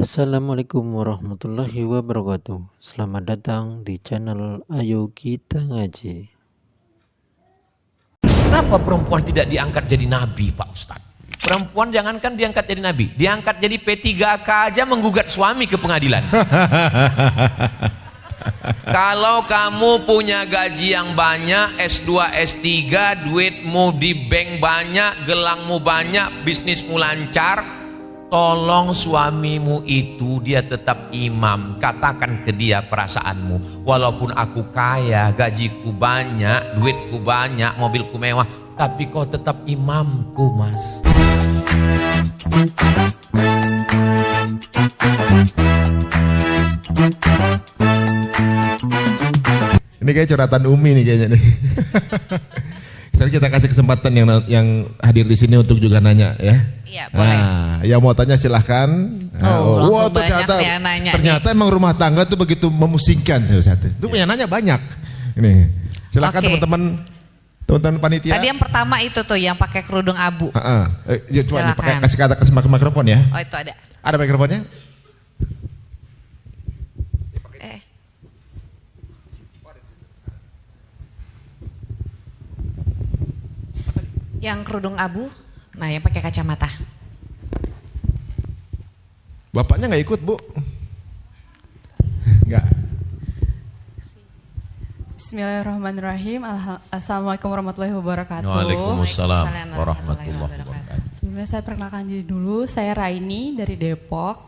Assalamualaikum warahmatullahi wabarakatuh. Selamat datang di channel Ayo Kita Ngaji. Kenapa perempuan tidak diangkat jadi nabi, Pak Ustadz? Perempuan jangankan diangkat jadi nabi, diangkat jadi P3K aja menggugat suami ke pengadilan. Kalau kamu punya gaji yang banyak, S2, S3, duitmu di bank banyak, gelangmu banyak, bisnismu lancar, tolong suamimu itu dia tetap imam. Katakan ke dia perasaanmu, walaupun aku kaya, gajiku banyak, duitku banyak, mobilku mewah, tapi kau tetap imamku, Mas. Ini kayak curhatan Umi nih kayaknya nih. Sekarang kita kasih kesempatan yang hadir di sini untuk juga nanya ya. Iya, boleh. Nah, yang mau tanya silahkan. Wah, ternyata banyak yang nanya ternyata emang rumah tangga tuh begitu memusingkan tuh satu. Itu punya nanya banyak. Ini silahkan Oke. teman-teman panitia. Tadi yang pertama itu tuh yang pakai kerudung abu. Ya, coba nih, Silakan. kasih kata ke mikrofon ya. Oh, itu ada. Ada mikrofonnya? Yang kerudung abu, nah yang pakai kacamata. Bapaknya nggak ikut, Bu? Nggak. Bismillahirrahmanirrahim. Assalamualaikum warahmatullahi wabarakatuh. Waalaikumsalam Waalaikumsalam warahmatullahi warahmatullahi wabarakatuh. Sebelumnya saya perkenalkan diri dulu. Saya Raini dari Depok.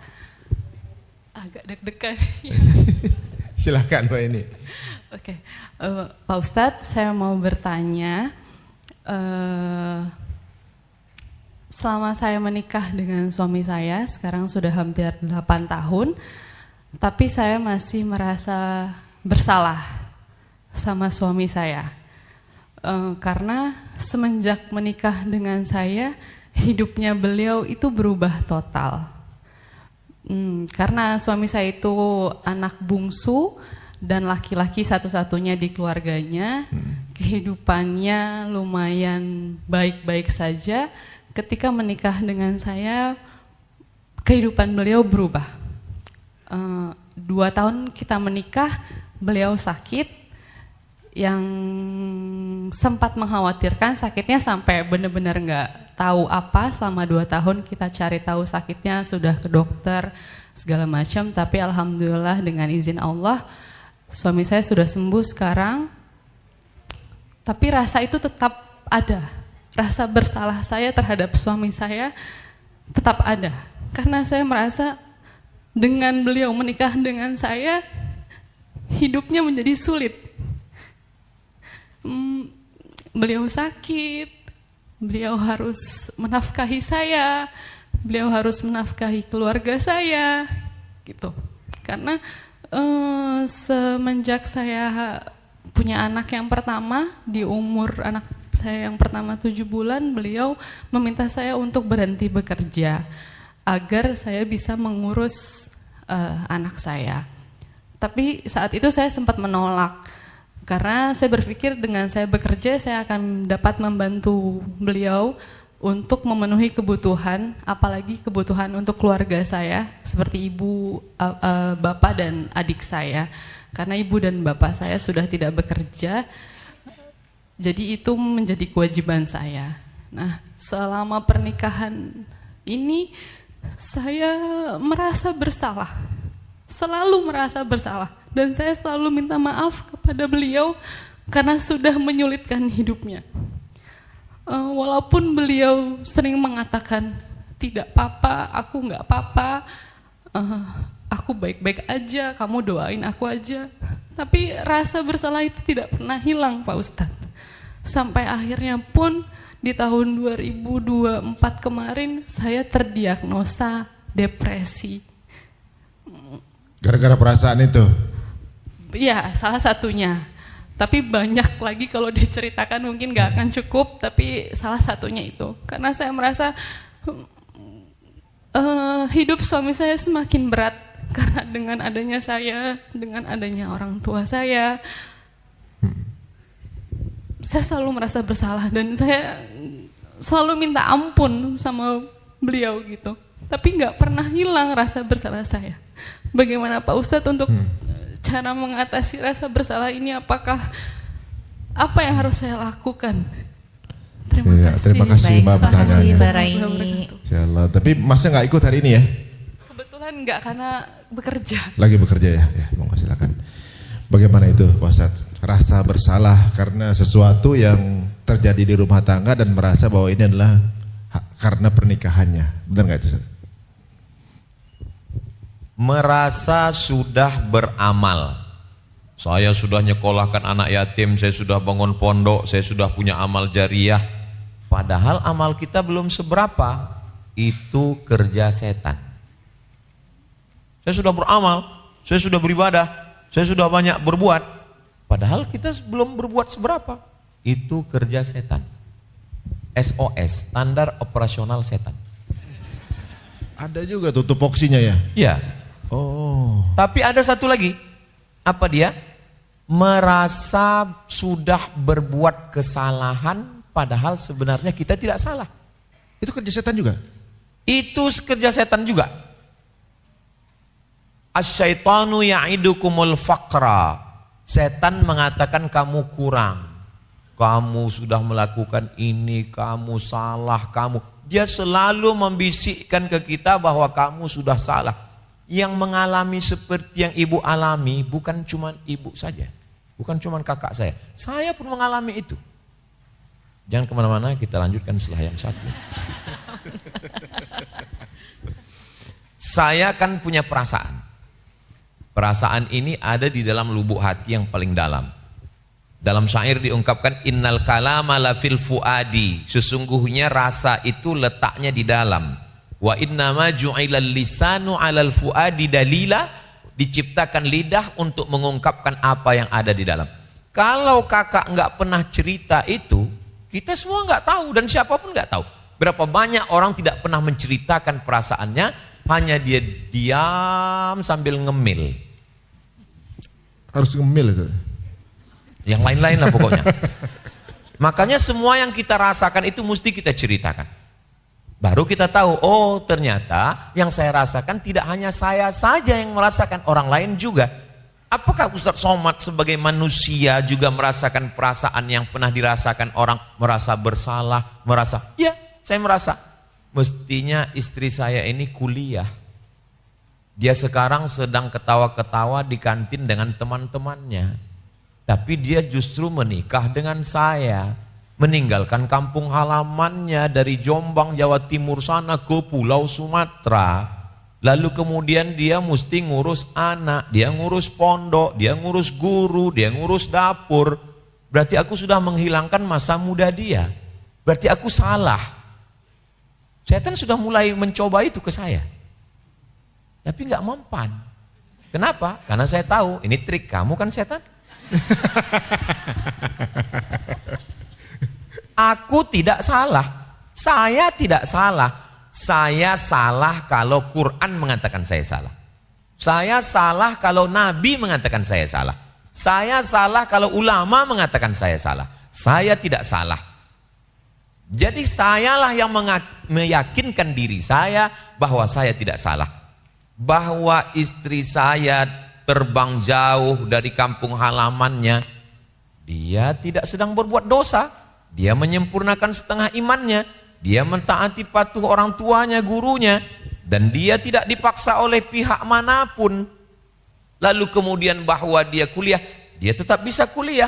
Agak deg-degan. Silahkan Mbak ini. Oke, Pak Ustadz, saya mau bertanya. Selama saya menikah dengan suami saya, sekarang sudah hampir 8 tahun, tapi saya masih merasa bersalah sama suami saya. Karena semenjak menikah dengan saya, hidupnya beliau itu berubah total. Karena suami saya itu anak bungsu dan laki-laki satu-satunya di keluarganya, kehidupannya lumayan baik-baik saja. Ketika menikah dengan saya, kehidupan beliau berubah. 2 tahun kita menikah, beliau sakit, yang sempat mengkhawatirkan sakitnya sampai benar-benar nggak tahu apa. Selama 2 tahun kita cari tahu sakitnya, sudah ke dokter segala macam, tapi alhamdulillah dengan izin Allah suami saya sudah sembuh sekarang. Tapi rasa itu tetap ada, rasa bersalah saya terhadap suami saya tetap ada, karena saya merasa dengan beliau menikah dengan saya, hidupnya menjadi sulit. Beliau sakit, beliau harus menafkahi saya, beliau harus menafkahi keluarga saya, gitu. Karena semenjak saya punya anak yang pertama, di umur anak saya yang pertama 7 bulan, beliau meminta saya untuk berhenti bekerja agar saya bisa mengurus anak saya. Tapi saat itu saya sempat menolak, karena saya berpikir dengan saya bekerja saya akan dapat membantu beliau untuk memenuhi kebutuhan, apalagi kebutuhan untuk keluarga saya seperti ibu, bapak dan adik saya. Karena ibu dan bapak saya sudah tidak bekerja, jadi itu menjadi kewajiban saya. Nah, selama pernikahan ini saya merasa bersalah, selalu merasa bersalah. Dan saya selalu minta maaf kepada beliau karena sudah menyulitkan hidupnya. Walaupun beliau sering mengatakan, tidak apa-apa, aku nggak apa-apa, aku baik-baik aja, kamu doain aku aja. Tapi rasa bersalah itu tidak pernah hilang, Pak Ustadz. Sampai akhirnya pun di tahun 2024 kemarin saya terdiagnosa depresi. Gara-gara perasaan itu? Ya, salah satunya. Tapi banyak lagi kalau diceritakan mungkin gak akan cukup, tapi salah satunya itu. Karena saya merasa hidup suami saya semakin berat karena dengan adanya saya, dengan adanya orang tua saya selalu merasa bersalah dan saya selalu minta ampun sama beliau gitu. tapi nggak pernah hilang rasa bersalah saya. Bagaimana Pak Ustadz untuk cara mengatasi rasa bersalah ini? Apakah apa yang harus saya lakukan? Terima kasih. Terima kasih Baik, Mbak terima kasih pertanyaannya. Mbak Raini. Insyaallah. Tapi Masnya nggak ikut hari ini ya? Kebetulan nggak, karena bekerja. Lagi bekerja ya? Ya, monggo silakan. Bagaimana itu Pak Ustadz? Rasa bersalah karena sesuatu yang terjadi di rumah tangga dan merasa bahwa ini adalah karena pernikahannya. Benar nggak itu Ustadz? Merasa sudah beramal. Saya sudah nyekolahkan anak yatim, saya sudah bangun pondok, saya sudah punya amal jariah. Padahal amal kita belum seberapa. Itu kerja setan. Saya sudah beramal, saya sudah beribadah, saya sudah banyak berbuat. Padahal kita belum berbuat seberapa. Itu kerja setan. SOS, standar operasional setan. Ada juga tuh tupoksinya ya? Ya. Oh. Tapi ada satu lagi. Apa dia? Merasa sudah berbuat kesalahan padahal sebenarnya kita tidak salah. Itu kerja setan juga? Itu kerja setan juga. Asyaitanu ya'idukumul faqra. Setan mengatakan kamu kurang. Kamu sudah melakukan ini, kamu salah, kamu. Dia selalu membisikkan ke kita bahwa kamu sudah salah. Yang mengalami seperti yang ibu alami bukan cuma ibu saja, bukan cuma kakak saya pun mengalami itu. Jangan kemana-mana, kita lanjutkan setelah yang satu. Saya kan punya perasaan. Perasaan ini ada di dalam lubuk hati yang paling dalam. Dalam syair diungkapkan innal kalama la fil fuadi, sesungguhnya rasa itu letaknya di dalam. Wa innama ju'ilal lisanu 'alal fuadi dalila, diciptakan lidah untuk mengungkapkan apa yang ada di dalam. Kalau kakak nggak pernah cerita itu, kita semua nggak tahu dan siapapun nggak tahu. Berapa banyak orang tidak pernah menceritakan perasaannya, hanya dia diam sambil ngemil. Harus ngemil itu. Yang lain-lain lah pokoknya. Makanya semua yang kita rasakan itu mesti kita ceritakan. Baru kita tahu, oh ternyata yang saya rasakan tidak hanya saya saja yang merasakan, orang lain juga. Apakah Ustaz Somad sebagai manusia juga merasakan perasaan yang pernah dirasakan orang, merasa bersalah, merasa, ya saya merasa. Mestinya istri saya ini kuliah. Dia sekarang sedang ketawa-ketawa di kantin dengan teman-temannya. Tapi dia justru menikah dengan saya. Meninggalkan kampung halamannya dari Jombang, Jawa Timur sana ke Pulau Sumatera. Lalu kemudian dia mesti ngurus anak, dia ngurus pondok, dia ngurus guru, dia ngurus dapur. Berarti aku sudah menghilangkan masa muda dia. Berarti aku salah. Setan sudah mulai mencoba itu ke saya. Tapi nggak mempan. Kenapa? Karena saya tahu, ini trik kamu kan setan. Aku tidak salah, saya tidak salah. Saya salah kalau Quran mengatakan saya salah. Saya salah kalau Nabi mengatakan saya salah. Saya salah kalau ulama mengatakan saya salah. Saya tidak salah. Jadi sayalah yang meyakinkan diri saya bahwa saya tidak salah. Bahwa istri saya terbang jauh dari kampung halamannya, dia tidak sedang berbuat dosa. Dia menyempurnakan setengah imannya, dia mentaati patuh orang tuanya, gurunya, dan dia tidak dipaksa oleh pihak manapun. Lalu kemudian bahwa dia kuliah, dia tetap bisa kuliah.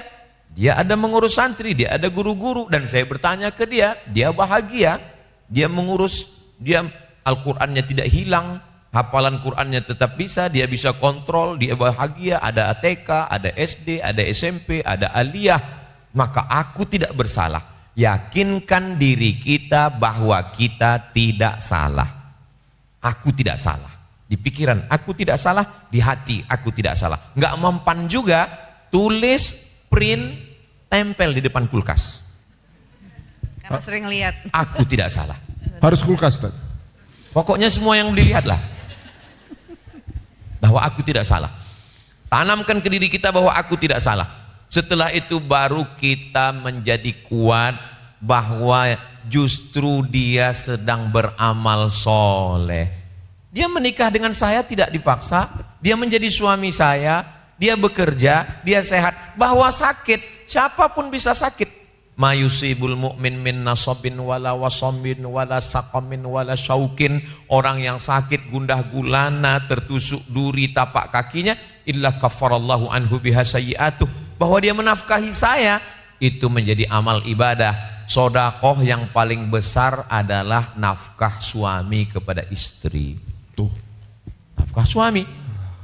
Dia ada mengurus santri, dia ada guru-guru, dan saya bertanya ke dia bahagia. Dia mengurus, dia Al-Qur'annya tidak hilang, hafalan Qur'annya tetap bisa, dia bisa kontrol, dia bahagia, ada ATK, ada SD, ada SMP, ada aliyah. Maka aku tidak bersalah. Yakinkan diri kita bahwa kita tidak salah. Aku tidak salah. Di pikiran aku tidak salah, di hati aku tidak salah. Nggak mempan juga, tulis, print, tempel di depan kulkas. Karena sering lihat. Aku tidak salah. Harus kulkas, Ustaz. Pokoknya semua yang dilihatlah. Bahwa aku tidak salah. Tanamkan ke diri kita bahwa aku tidak salah. Setelah itu baru kita menjadi kuat bahwa justru dia sedang beramal soleh. Dia menikah dengan saya tidak dipaksa, dia menjadi suami saya, dia bekerja, dia sehat. Bahwa sakit, siapapun bisa sakit. Ma yusibul mu'min min nasabin wala wasambin wala saqamin wala syaukin. Orang yang sakit gundah gulana, tertusuk duri tapak kakinya, illa kafarallahu anhu biha sayyi'atuh. Bahwa dia menafkahi saya, itu menjadi amal ibadah. Sodakoh yang paling besar adalah nafkah suami kepada istri. Tuh, nafkah suami.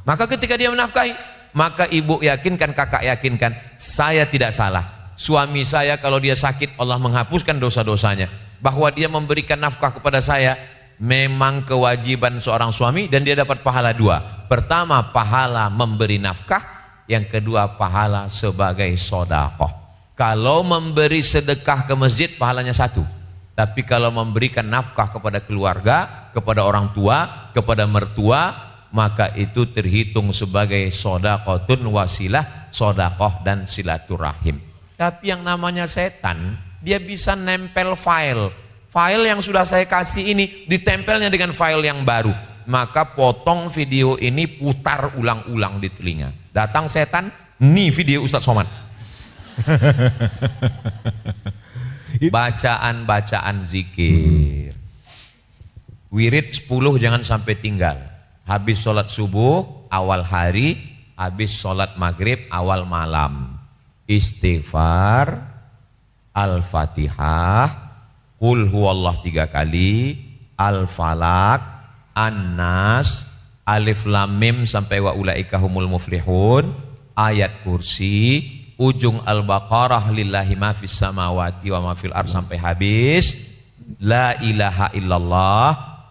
Maka ketika dia menafkahi, maka ibu yakinkan, kakak yakinkan, saya tidak salah. Suami saya kalau dia sakit, Allah menghapuskan dosa-dosanya. Bahwa dia memberikan nafkah kepada saya memang kewajiban seorang suami, dan dia dapat pahala dua. Pertama, pahala memberi nafkah. Yang kedua, pahala sebagai sodakoh. Kalau memberi sedekah ke masjid, pahalanya satu. Tapi kalau memberikan nafkah kepada keluarga, kepada orang tua, kepada mertua, maka itu terhitung sebagai sodakotun wasilah, sodakoh dan silaturahim. Tapi yang namanya setan, dia bisa nempel file yang sudah saya kasih ini, ditempelnya dengan file yang baru. Maka potong video ini, putar ulang-ulang di telinga. Datang setan, nih video Ustadz Somad. Bacaan-bacaan zikir, wirid 10 jangan sampai tinggal. Habis sholat subuh awal hari, habis sholat maghrib awal malam. Istighfar, Al-Fatihah, Qul huwallah 3 kali, Al-Falak, An-Nas, Alif Lam Mim sampai wa ulaika humul muflihun, ayat kursi, ujung Al-Baqarah lillahi ma fis samawati wa ma fil ardh sampai habis, la ilaha illallah,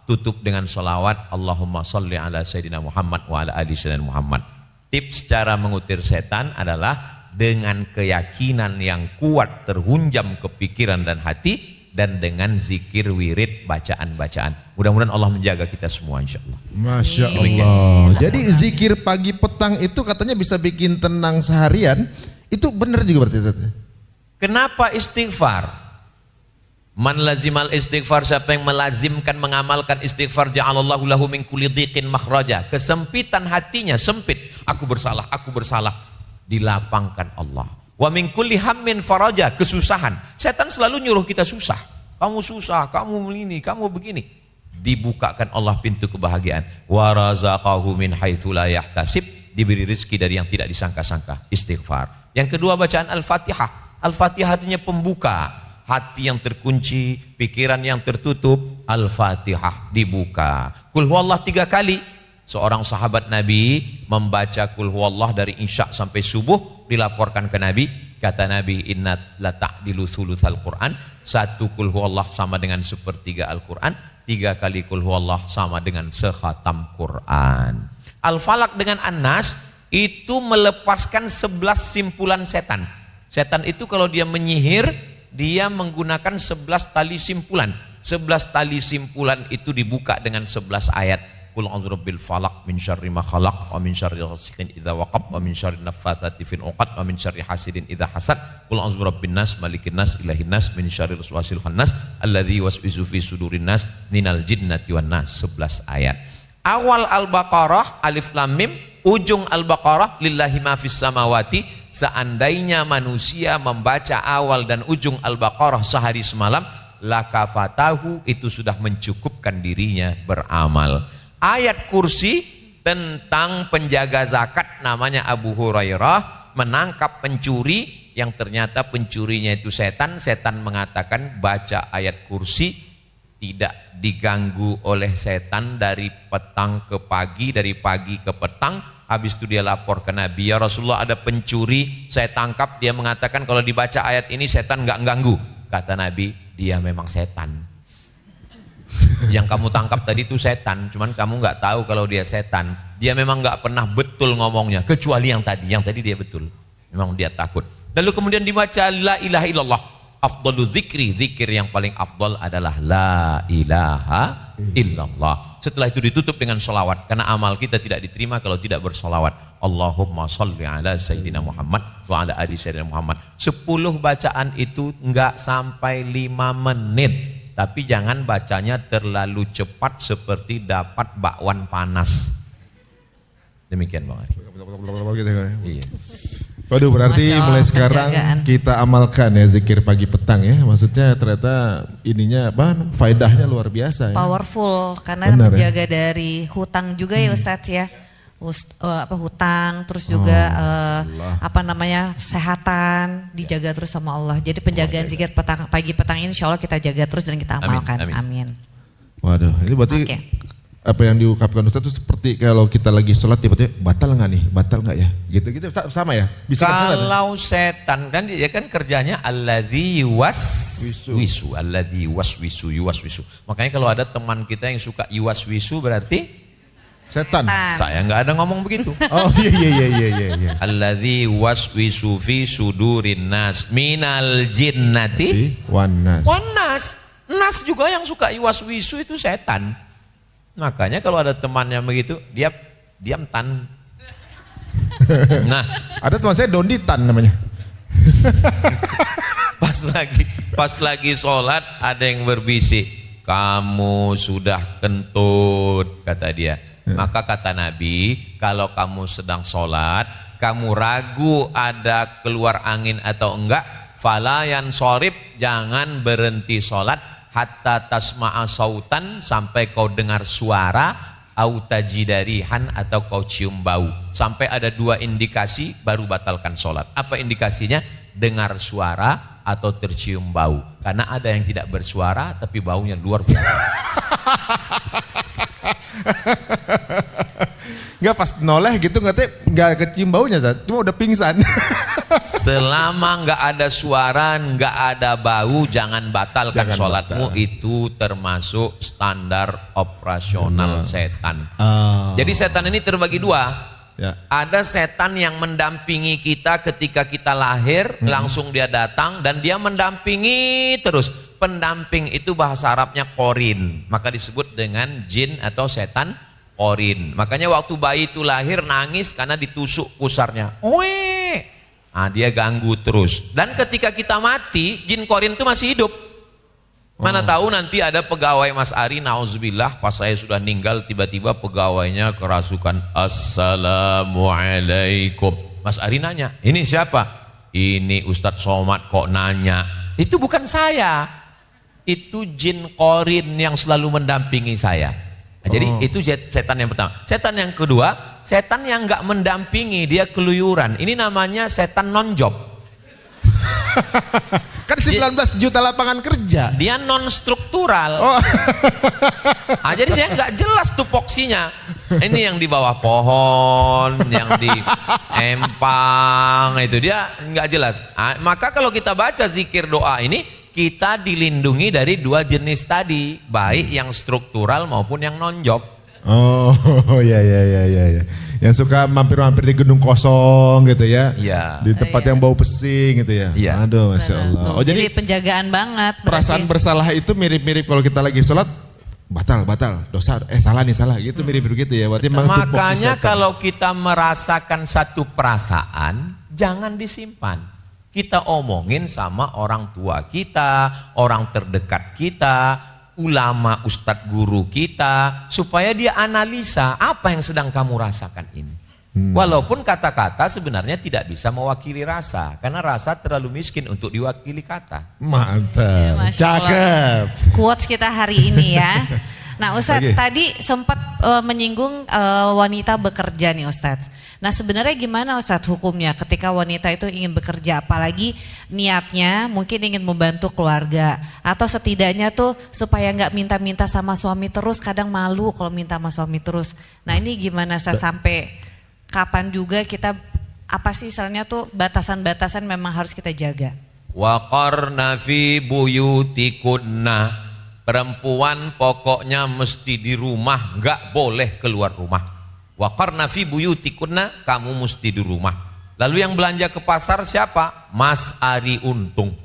tutup dengan salawat Allahumma sholli ala sayyidina Muhammad wa ala ali sayyidina Muhammad. Tips cara mengusir setan adalah dengan keyakinan yang kuat terhunjam ke pikiran dan hati, dan dengan zikir, wirid, bacaan-bacaan. Mudah-mudahan Allah menjaga kita semua insyaallah. Masya Allah. Jadi zikir pagi petang itu katanya bisa bikin tenang seharian. Itu benar juga berarti Ustaz? Kenapa istighfar? Man lazimal istighfar, siapa yang melazimkan mengamalkan istighfar, ja'alallahu lahu min kulli dhiqin makhraja. Kesempitan hatinya sempit, aku bersalah, dilapangkan Allah. Wa min kulli hammin faraja, kesusahan. Setan selalu nyuruh kita susah. Kamu susah, kamu ini, kamu begini. Dibukakan Allah pintu kebahagiaan. Wa razaqahu min haitsu la yahtasib, diberi rezeki dari yang tidak disangka-sangka. Istighfar. Yang kedua, bacaan Al-Fatihah. Al-Fatihah artinya pembuka. Hati yang terkunci, pikiran yang tertutup, Al-Fatihah dibuka. Qul huwallah 3 kali. Seorang sahabat Nabi membaca Qul huwallah dari isya sampai subuh, dilaporkan ke Nabi, kata Nabi, inna la ta'dilu thulutsal Quran. 1 Qul huwallah sama dengan 1/3 Al-Quran, 3 kali Qul huwallah sama dengan sekhatam Quran. Al-Falak dengan An-Nas itu melepaskan 11 simpulan setan. Setan itu kalau dia menyihir, dia menggunakan 11 tali simpulan. 11 tali simpulan itu dibuka dengan 11 ayat. Qul a'udzu birabbil falaq min syarri ma khalaq wa min syarri ghasiqin idza waqab wa min syarri naffatsati fil 'uqad wa min syarri hasidin idza hasad. Qul a'udzu birabbin nas malikin nas ilahin nas min syarril waswasil khannas alladzi yuwaswisu fi sudurin nas minal jinnati wan nas. 11 ayat. Awal Al-Baqarah Alif Lam Mim, ujung Al-Baqarah lillahi ma fis samawati. Seandainya manusia membaca awal dan ujung Al-Baqarah sehari semalam, lakafatahu, itu sudah mencukupkan dirinya beramal. Ayat kursi tentang penjaga zakat, namanya Abu Hurairah, menangkap pencuri yang ternyata pencurinya itu setan. Setan mengatakan baca ayat kursi, tidak diganggu oleh setan dari petang ke pagi, dari pagi ke petang. Habis itu dia lapor ke Nabi, ya Rasulullah ada pencuri, saya tangkap. Dia mengatakan kalau dibaca ayat ini setan nggak ganggu. Kata Nabi, dia memang setan. Yang kamu tangkap tadi itu setan, cuman kamu nggak tahu kalau dia setan. Dia memang nggak pernah betul ngomongnya, kecuali yang tadi dia betul. Memang dia takut. Lalu kemudian dibaca la ilaha illallah. Afdalu zikri, zikir yang paling afdal adalah la ilaha illallah. Setelah itu ditutup dengan sholawat, karena amal kita tidak diterima kalau tidak bersolawat. Allahumma salli ala Sayyidina Muhammad wa ala ali Sayyidina Muhammad. 10 bacaan itu enggak sampai 5 menit. Tapi jangan bacanya terlalu cepat seperti dapat bakwan panas. Demikian Bang Ari. Iya. Waduh, berarti Masya Allah, mulai sekarang penjagaan. kita amalkan ya zikir pagi petang ya. Maksudnya ternyata ininya apa? Faedahnya luar biasa ya. Powerful karena Benar, menjaga dari hutang juga ya Ustadz ya. Hutang terus juga kesehatan dijaga terus sama Allah. Jadi penjagaan zikir pagi petang ini insya Allah kita jaga terus dan kita amalkan. Amin. Waduh, ini berarti Oke. apa yang diungkapkan Ustaz itu seperti kalau kita lagi sholat tiba-tiba batal nggak ya? Gitu-gitu sama ya? Bisa Kalau setan kan dia kan kerjanya alladzi yuwaswisu, alladzi yuwaswisu. Makanya kalau ada teman kita yang suka yuwaswisu berarti setan. saya nggak ada ngomong begitu. Oh iya. Alladzi yuwaswisu fi sudurin nas minal jinnati Wanas. Nas juga yang suka yuwaswisu itu setan. Makanya kalau ada temannya begitu, dia diam tan. Nah, Ada teman saya Dondi Tan namanya. pas lagi sholat ada yang berbisik, kamu sudah kentut, kata dia. Maka kata Nabi, kalau kamu sedang sholat, kamu ragu ada keluar angin atau enggak, falayan sorib, jangan berhenti sholat hatta tasma'a sautan, sampai kau dengar suara, au tajidarihan, atau kau cium bau. Sampai ada 2 indikasi baru batalkan sholat. Apa indikasinya? Dengar suara atau tercium bau. Karena ada yang tidak bersuara tapi baunya luar biasa. Enggak, pas noleh gitu nggak kecium baunya, cuma udah pingsan. Selama nggak ada suara, nggak ada bau, jangan batalkan sholatmu. Itu termasuk standar operasional setan. Jadi setan ini terbagi 2. Ya. Ada setan yang mendampingi kita ketika kita lahir, langsung dia datang dan dia mendampingi terus. Pendamping itu bahasa Arabnya korin, maka disebut dengan jin atau setan korin. Makanya waktu bayi itu lahir nangis karena ditusuk pusarnya. Oe. Nah, dia ganggu terus. Dan ketika kita mati, jin korin itu masih hidup. Mana tahu nanti ada pegawai Mas Ari, nauzubillah, pas saya sudah meninggal tiba-tiba pegawainya kerasukan. Assalamualaikum. Mas Ari nanya, ini siapa? Ini Ustadz Somad kok nanya. Itu bukan saya. Itu jin korin yang selalu mendampingi saya. Nah, jadi itu setan yang pertama. Setan yang kedua, setan yang nggak mendampingi, dia keluyuran. Ini namanya setan non job. Kan 19 juta lapangan kerja. Dia non struktural. Jadi dia nggak jelas tupoksinya. Ini yang di bawah pohon, yang di empang, itu dia nggak jelas. Maka kalau kita baca zikir doa ini, kita dilindungi dari 2 jenis tadi, baik yang struktural maupun yang non job. Oh ya. Yang suka mampir-mampir di gedung kosong gitu ya. Iya. Di tempat yang bau pesing gitu ya. Iya. Aduh, Masya Allah. Tuh, jadi penjagaan banget. Perasaan bersalah itu mirip-mirip kalau kita lagi sholat, batal, dosa, salah gitu, mirip begitu ya. Berarti Makanya kalau kita merasakan satu perasaan, jangan disimpan. Kita omongin sama orang tua kita, orang terdekat kita, ulama, ustadz guru kita, supaya dia analisa apa yang sedang kamu rasakan ini. Walaupun kata-kata sebenarnya tidak bisa mewakili rasa, karena rasa terlalu miskin untuk diwakili kata. Mantap, Masya cakep. Quotes kita hari ini ya. Nah Ustadz, tadi sempat menyinggung wanita bekerja nih Ustadz. Nah sebenarnya gimana Ustadz hukumnya ketika wanita itu ingin bekerja, apalagi niatnya mungkin ingin membantu keluarga, atau setidaknya tuh supaya nggak minta-minta sama suami terus, kadang malu kalau minta sama suami terus. Nah ini gimana Ustadz, sampai kapan juga kita, apa sih misalnya tuh batasan-batasan memang harus kita jaga? Waqarna fi buyutikunna, perempuan pokoknya mesti di rumah, nggak boleh keluar rumah. Waqarna fi buyutikunna, kamu mesti di rumah. Lalu yang belanja ke pasar siapa? Mas Ari Untung.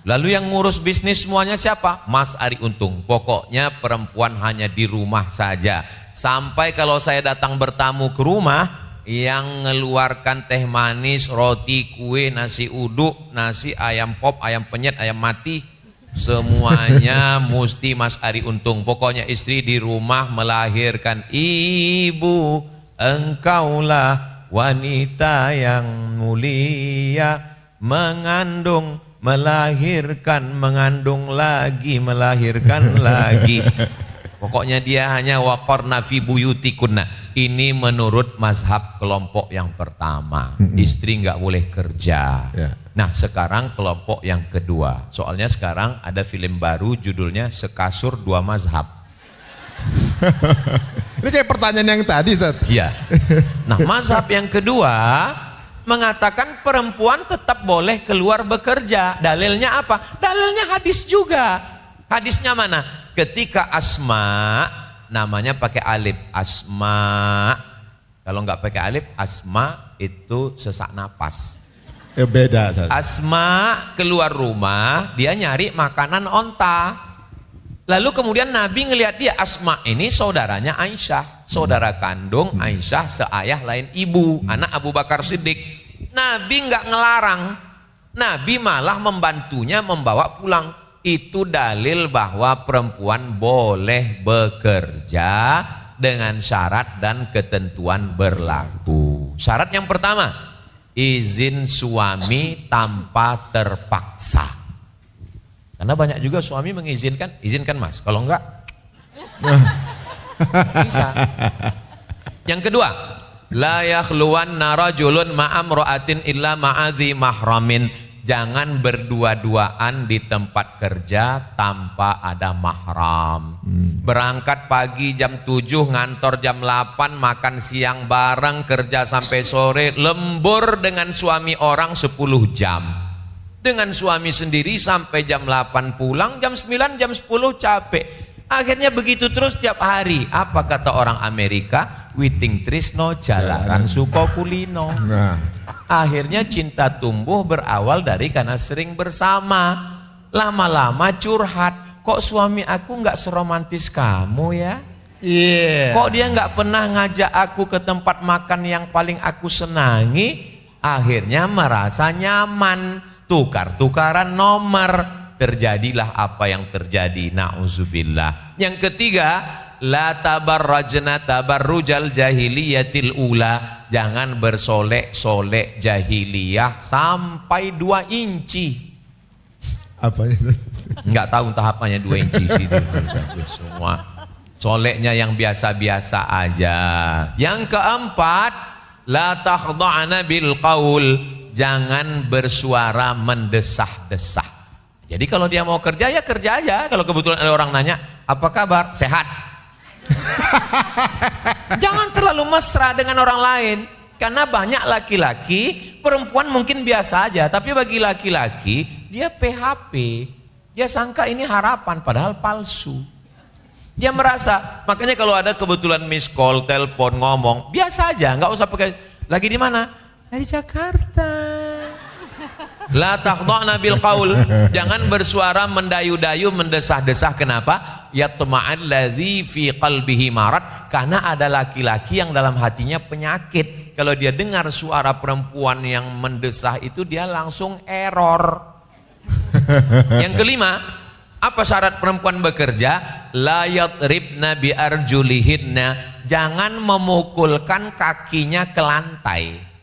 Lalu yang ngurus bisnis semuanya siapa? Mas Ari Untung. Pokoknya perempuan hanya di rumah saja. Sampai kalau saya datang bertamu ke rumah, yang ngeluarkan teh manis, roti, kue, nasi uduk, nasi, ayam pop, ayam penyet, ayam mati, semuanya mesti Mas Ari Untung. Pokoknya istri di rumah melahirkan. Ibu, engkaulah wanita yang mulia, mengandung, melahirkan, mengandung lagi, melahirkan lagi. Pokoknya dia hanya waqarna fi buyutikunna. Ini menurut mazhab kelompok yang pertama. Istri nggak boleh kerja. Nah, sekarang kelompok yang kedua. Soalnya sekarang ada film baru judulnya Sekasur Dua Mazhab. Ini kayak pertanyaan yang tadi, Ustaz. Iya. Nah, mazhab yang kedua mengatakan perempuan tetap boleh keluar bekerja. Dalilnya apa? Dalilnya hadis juga. Hadisnya mana? Ketika Asma, namanya pakai alif, Asma. Kalau nggak pakai alif, Asma itu sesak napas. Ya beda, Ustaz. Asma keluar rumah, dia nyari makanan onta. Lalu kemudian Nabi ngelihat dia, Asma ini saudaranya Aisyah, saudara kandung Aisyah, seayah lain ibu, anak Abu Bakar Siddiq. Nabi nggak ngelarang, Nabi malah membantunya membawa pulang. Itu dalil bahwa perempuan boleh bekerja dengan syarat dan ketentuan berlaku. Syarat yang pertama, izin suami tanpa terpaksa. Karena banyak juga suami mengizinkan, izinkan mas, kalau enggak bisa. Yang kedua, la yakhluwanna rajulun ma'amra'atin illa ma'adhi mahramin. Jangan berdua-duaan di tempat kerja tanpa ada mahram. Berangkat pagi jam 7, ngantor jam 8, makan siang bareng, kerja sampai sore, lembur dengan suami orang 10 jam. Dengan suami sendiri sampai jam 8 pulang, jam 9, jam 10 capek. Akhirnya begitu terus tiap hari. Apa kata orang Amerika? Witing trisno jalaran suko kulino. Akhirnya cinta tumbuh berawal dari karena sering bersama. Lama-lama curhat. Kok suami aku nggak seromantis kamu ya? Kok dia nggak pernah ngajak aku ke tempat makan yang paling aku senangi? Akhirnya merasa nyaman. Tukar-tukaran nomor. Terjadilah apa yang terjadi, na'udzubillah. Yang ketiga, la tabarrajna tabarrujal jahiliyatil ula. Jangan bersolek-solek jahiliyah sampai 2 inci. Apa itu? Enggak tahu tahapannya 2 inci semua. Soleknya yang biasa-biasa aja. Yang keempat, la takhda'na bil qaul. Jangan bersuara mendesah-desah. Jadi kalau dia mau kerja ya kerja aja. Kalau kebetulan ada orang nanya, apa kabar? Sehat. Jangan terlalu mesra dengan orang lain. Karena banyak laki-laki, perempuan mungkin biasa aja, tapi bagi laki-laki dia PHP. Dia sangka ini harapan, padahal palsu. Dia merasa, makanya kalau ada kebetulan miss call, telepon, ngomong, biasa aja, nggak usah pakai. Lagi di mana? Dari Jakarta. La takhda'na bil qaul. Jangan bersuara mendayu-dayu, mendesah-desah. Kenapa? Yatma'al ladzi fi qalbihi marad. Karena ada laki-laki yang dalam hatinya penyakit. Kalau dia dengar suara perempuan yang mendesah itu, dia langsung error. Yang kelima, apa syarat perempuan bekerja? La yatribna bi arjulihinna. Jangan memukulkan kakinya ke lantai.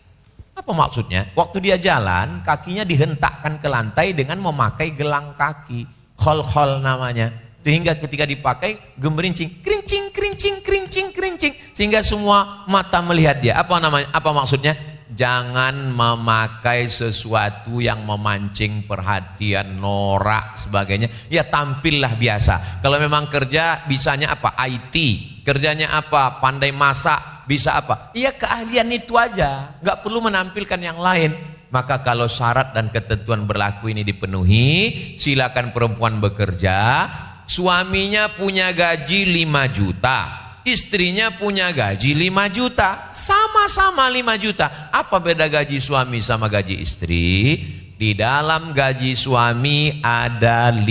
Apa maksudnya? Waktu dia jalan, kakinya dihentakkan ke lantai dengan memakai gelang kaki. Khol-khol namanya. Sehingga ketika dipakai, gemerincing. Kerincing, kerincing, kerincing, kerincing. Sehingga semua mata melihat dia. Apa namanya? Apa maksudnya? Jangan memakai sesuatu yang memancing perhatian, norak, sebagainya. Ya tampillah biasa. Kalau memang kerja, bisanya apa? IT. Kerjanya apa? Pandai masak. Bisa apa? Iya keahlian itu aja, nggak perlu menampilkan yang lain. Maka kalau syarat dan ketentuan berlaku ini dipenuhi, silakan perempuan bekerja. Suaminya punya gaji 5 juta, istrinya punya gaji 5 juta, sama-sama 5 juta. Apa beda gaji suami sama gaji istri? Di dalam gaji suami ada 5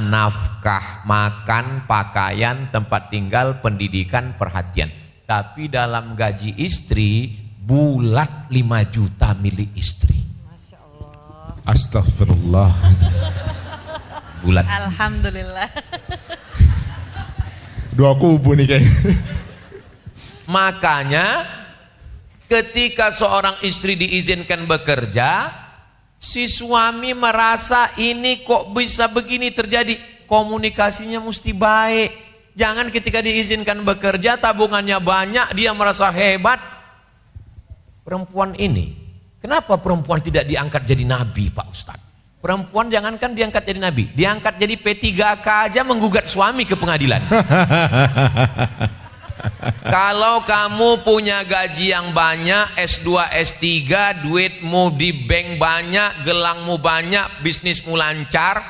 nafkah, makan, pakaian, tempat tinggal, pendidikan, perhatian. Tapi dalam gaji istri bulat 5 juta milik istri. Masya Allah. Astagfirullah. Bulat. Alhamdulillah. Dua kubu nih kayaknya. Makanya ketika seorang istri diizinkan bekerja, si suami merasa ini kok bisa begini terjadi, komunikasinya mesti baik. Jangan ketika diizinkan bekerja tabungannya banyak dia merasa hebat. Perempuan ini, kenapa perempuan tidak diangkat jadi nabi, Pak Ustadz? Perempuan jangankan diangkat jadi nabi, diangkat jadi P3K aja menggugat suami ke pengadilan. Kalau kamu punya gaji yang banyak, S2, S3, duitmu di bank banyak, gelangmu banyak, bisnismu lancar,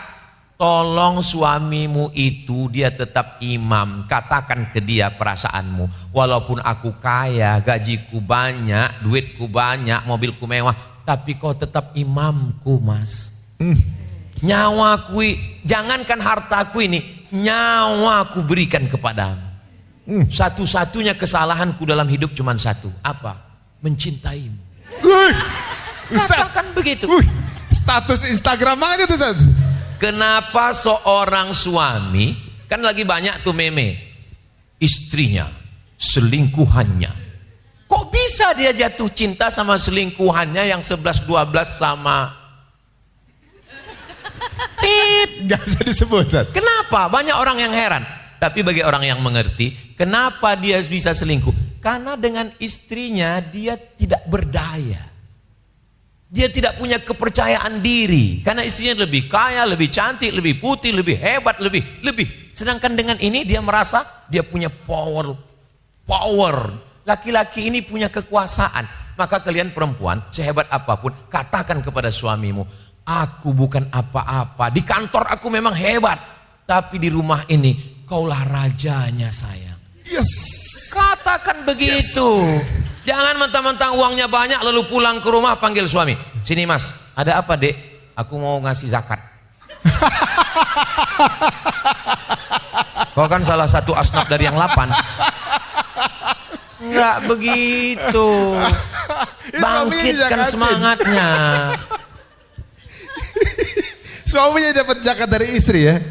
tolong suamimu itu dia tetap imam. Katakan ke dia perasaanmu, walaupun aku kaya, gajiku banyak, duitku banyak, mobilku mewah, tapi kau tetap imamku, Mas. Nyawaku, jangankan hartaku ini, nyawaku berikan kepadamu. Satu-satunya kesalahanku dalam hidup cuma satu. Apa? Mencintaimu. Katakan begitu. Status Instagram banget itu, Ustaz. Kenapa seorang suami, kan lagi banyak tuh meme, istrinya, selingkuhannya. Kok bisa dia jatuh cinta sama selingkuhannya yang 11-12 sama Gak bisa disebut, Ustaz. Kenapa? Banyak orang yang heran. Tapi bagi orang yang mengerti, kenapa dia bisa selingkuh? Karena dengan istrinya dia tidak berdaya. Dia tidak punya kepercayaan diri. Karena istrinya lebih kaya, lebih cantik, lebih putih, lebih hebat, lebih. Sedangkan dengan ini dia merasa dia punya power. Laki-laki ini punya kekuasaan. Maka kalian perempuan, sehebat apapun, katakan kepada suamimu, aku bukan apa-apa. Di kantor aku memang hebat. Tapi di rumah ini kaulah rajanya, sayang. Yes. Katakan begitu. Jangan mentang-mentang uangnya banyak lalu pulang ke rumah panggil suami. Sini Mas, ada apa Dek? Aku mau ngasih zakat. Kau kan salah satu asnaf dari yang 8. Enggak begitu. Bangkitkan semangatnya. Suaminya dapat zakat dari istri ya.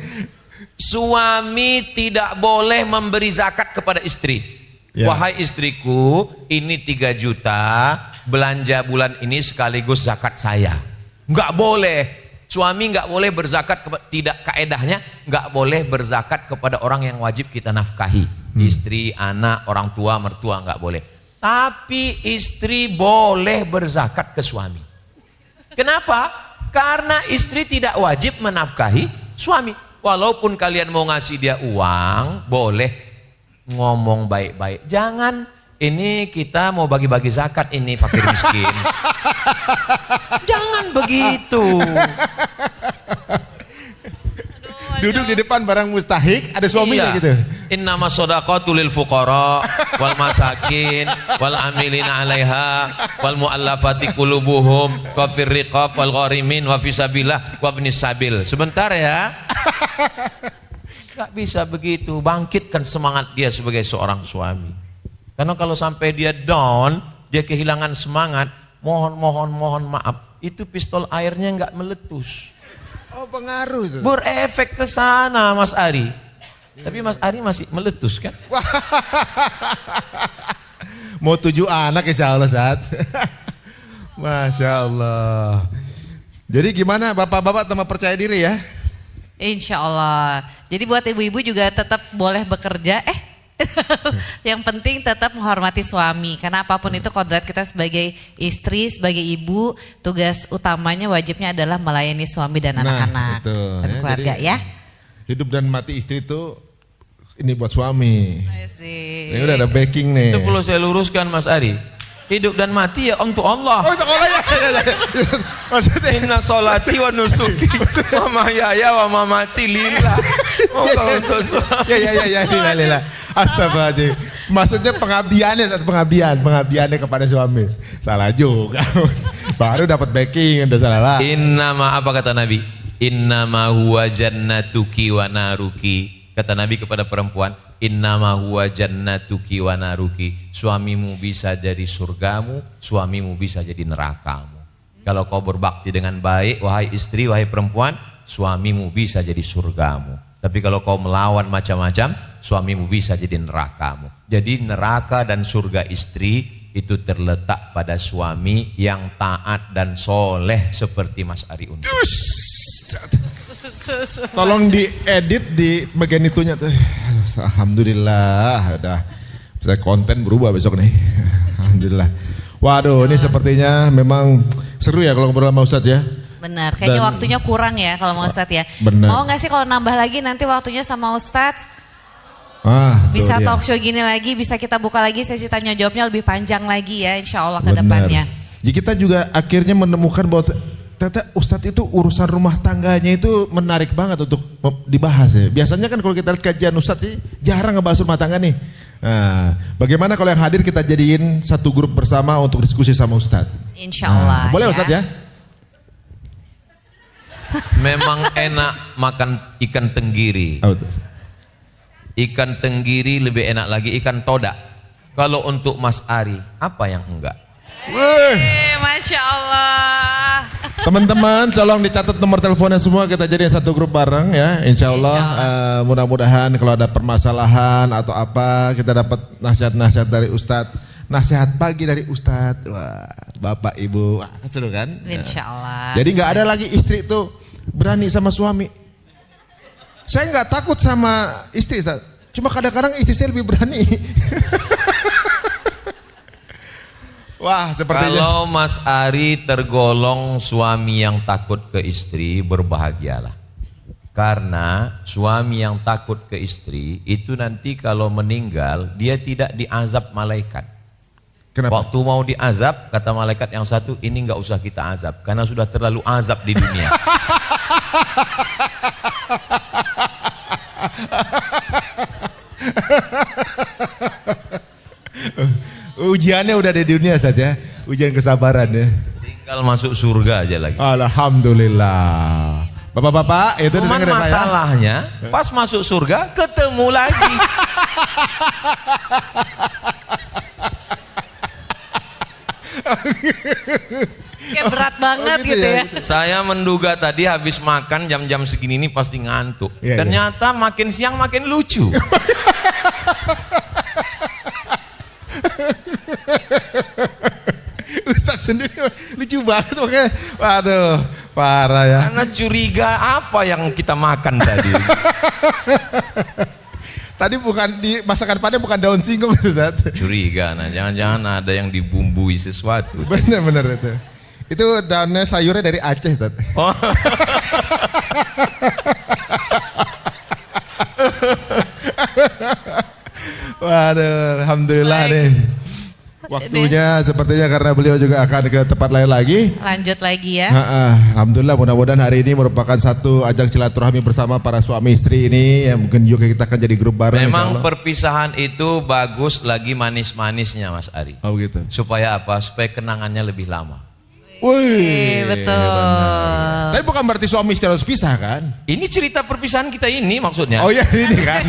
Suami tidak boleh memberi zakat kepada istri. Ya. Wahai istriku, ini 3 juta belanja bulan ini sekaligus zakat saya. Enggak boleh. Suami enggak boleh berzakat, tidak kaedahnya enggak boleh berzakat kepada orang yang wajib kita nafkahi. Istri, anak, orang tua, mertua enggak boleh. Tapi istri boleh berzakat ke suami. Kenapa? Karena istri tidak wajib menafkahi suami. Walaupun kalian mau ngasih dia uang, boleh ngomong baik-baik. Jangan, ini kita mau bagi-bagi zakat, ini fakir miskin. Jangan begitu. Duduk di depan barang mustahik, ada suaminya gitu. Innama shadaqatu lil fuqara wal masakin wal amilina 'alaiha wal muallafati qulubuhum wa fir riqab wal gharimin wa fisabilillah wa ibnis sabil. Sebentar ya. Gak bisa begitu. Bangkitkan semangat dia sebagai seorang suami. Karena kalau sampai dia down, dia kehilangan semangat, mohon maaf, itu pistol airnya nggak meletus. Oh, pengaruh itu. Berefek ke sana, Mas Ari. Tapi Mas Ari masih meletus kan? Mau 7 anak insya Allah, Ustaz. Masya Allah. Jadi gimana bapak-bapak teman percaya diri ya? Insya Allah. Jadi buat ibu-ibu juga tetap boleh bekerja. Yang penting tetap menghormati suami. Karena apapun itu kodrat kita sebagai istri, sebagai ibu, tugas utamanya wajibnya adalah melayani suami dan anak-anak dan keluarga ya. Hidup dan mati istri itu ini buat suami. Ini udah ada backing nih. Itu perlu saya luruskan Mas Ari. Hidup dan mati ya untuk Allah. Oh, untuk Allah ya. Maksudnya inna sholati wa nusuki wa mahyaya wa mamati lillah. Oh, kalau untuk suami. Ya, lillah. Astagfirullahaladzim. Maksudnya pengabdiannya kepada suami. Salah juga. Baru dapat backing, udah salah. Innama, apa kata Nabi? Innama huwa jannatuki wa naruki. Kata Nabi kepada perempuan, innama huwa jannatuki wa naruki. Suamimu bisa jadi surgamu, suamimu bisa jadi nerakamu. Kalau kau berbakti dengan baik, wahai istri, wahai perempuan, suamimu bisa jadi surgamu. Tapi kalau kau melawan macam-macam, suamimu bisa jadi nerakamu. Jadi neraka dan surga istri itu terletak pada suami yang taat dan soleh seperti Mas Ari Undi. Tolong diedit di bagian itunya tuh. Alhamdulillah, udah bisa konten berubah besok nih. Alhamdulillah. Waduh, ini sepertinya memang seru ya kalau ngobrol sama Ustadz ya. Benar, kayaknya waktunya kurang ya kalau mau Ustadz ya. Benar. Mau nggak sih kalau nambah lagi nanti waktunya sama Ustadz? Bisa talk show gini lagi, bisa kita buka lagi sesi tanya jawabnya lebih panjang lagi ya, insya Allah ke depannya. Jadi kita juga akhirnya menemukan bahwa ternyata Ustadz itu urusan rumah tangganya itu menarik banget untuk dibahas ya. Biasanya kan kalau kita lihat kajian Ustadz sih jarang ngebahas rumah tangga nih. Nah, bagaimana kalau yang hadir kita jadiin satu grup bersama untuk diskusi sama Ustadz? Insya Allah. Boleh ya. Ustadz ya? Memang enak makan ikan tenggiri. Ikan tenggiri lebih enak lagi ikan todak. Kalau untuk Mas Ari, apa yang enggak? Masya Allah. Teman-teman tolong dicatat nomor teleponnya semua, kita jadi satu grup bareng ya. Insya Allah, mudah-mudahan kalau ada permasalahan atau apa kita dapat nasihat-nasihat dari Ustadz. Nasihat pagi dari Ustadz. Wah, Bapak Ibu, wah, seru kan? Insya Allah. Jadi nggak ada lagi istri tuh berani sama suami. Saya nggak takut sama istri, cuma kadang-kadang istri saya lebih berani. Wah, sepertinya. Kalau Mas Ari tergolong suami yang takut ke istri, berbahagialah. Karena suami yang takut ke istri itu nanti kalau meninggal dia tidak diazab malaikat. Kenapa? Waktu mau diazab, kata malaikat yang satu, ini nggak usah kita azab karena sudah terlalu azab di dunia. Ujiannya udah di dunia saja, ujian kesabaran ya. Tinggal masuk surga aja lagi. Alhamdulillah. Bapak-bapak, itu cuman dengar masalahnya pas masuk surga ketemu lagi. Kayak berat banget gitu gitu ya. ya. Saya menduga tadi habis makan jam-jam segini ini pasti ngantuk. Iya, Ternyata makin siang makin lucu. Ustadz sendiri lucu banget makanya. Waduh, parah ya. Karena curiga apa yang kita makan tadi. Tadi bukan di masakan Padang bukan daun singkong Ustadz. Curiga, nah jangan-jangan ada yang dibumbui sesuatu. Bener-bener itu. Itu daunnya sayurnya dari Aceh Ustadz. Oh. Waduh, alhamdulillah Baik. nih. Waktunya sepertinya karena beliau juga akan ke tempat lain lagi. Lanjut lagi ya. Alhamdulillah, mudah-mudahan hari ini merupakan satu ajang silaturahmi bersama para suami istri ini yang mungkin juga kita akan jadi grup bareng. Memang perpisahan itu bagus lagi manis-manisnya Mas Ari. Oh gitu. Supaya apa? Supaya kenangannya lebih lama. Wih, betul. benar. Tapi bukan berarti suami istri harus pisah kan? Ini cerita perpisahan kita ini maksudnya. Oh iya ini kan.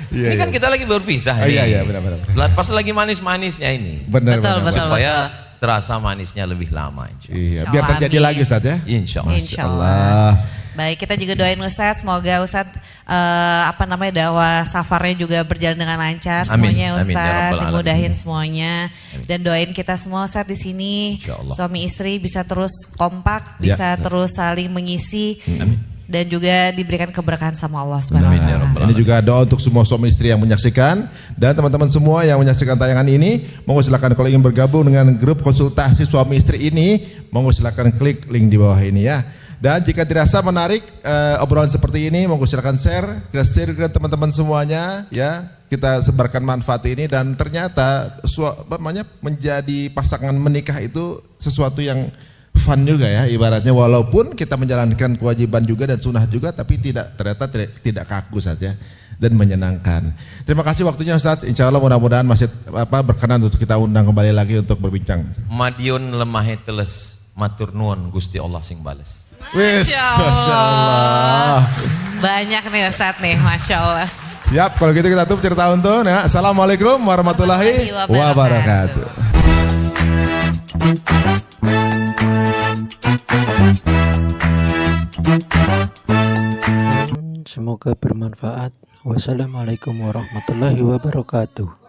Iya. Ini kan kita lagi berpisah Iya benar. Pas lagi manis-manisnya ini. Benar. Supaya terasa manisnya lebih lama. Iya, biar terjadi lagi Ustaz ya. Insya Allah. Insya Allah. Baik, kita juga doain Ustadz, semoga Ustadz dakwah safarnya juga berjalan dengan lancar semuanya Ustadz, dimudahin semuanya. Dan doain kita semua Ustadz di sini, suami istri bisa terus kompak, bisa terus saling mengisi. Dan juga diberikan keberkahan sama Allah Subhanahu wa Ta'ala. Ini juga doa untuk semua suami istri yang menyaksikan dan teman-teman semua yang menyaksikan tayangan ini. Monggo silakan kalau ingin bergabung dengan grup konsultasi suami istri ini, monggo silakan klik link di bawah ini ya. Dan jika dirasa menarik obrolan seperti ini, monggo silakan share ke teman-teman semuanya ya. Kita sebarkan manfaat ini dan ternyata menjadi pasangan menikah itu sesuatu yang fun juga ya, ibaratnya walaupun kita menjalankan kewajiban juga dan sunnah juga, tapi ternyata tidak kaku saja dan menyenangkan. Terima kasih waktunya Ustaz. Insya Allah mudah-mudahan masih berkenan untuk kita undang kembali lagi untuk berbincang. Madiun lemahe teles matur nuwun Gusti Allah sing bales. Wis, Masya Allah. Banyak nih Ustadz nih, Masya Allah. Yap, kalau gitu kita tutup cerita untuk ya. Assalamualaikum warahmatullahi wabarakatuh. Semoga bermanfaat. Wassalamualaikum warahmatullahi wabarakatuh.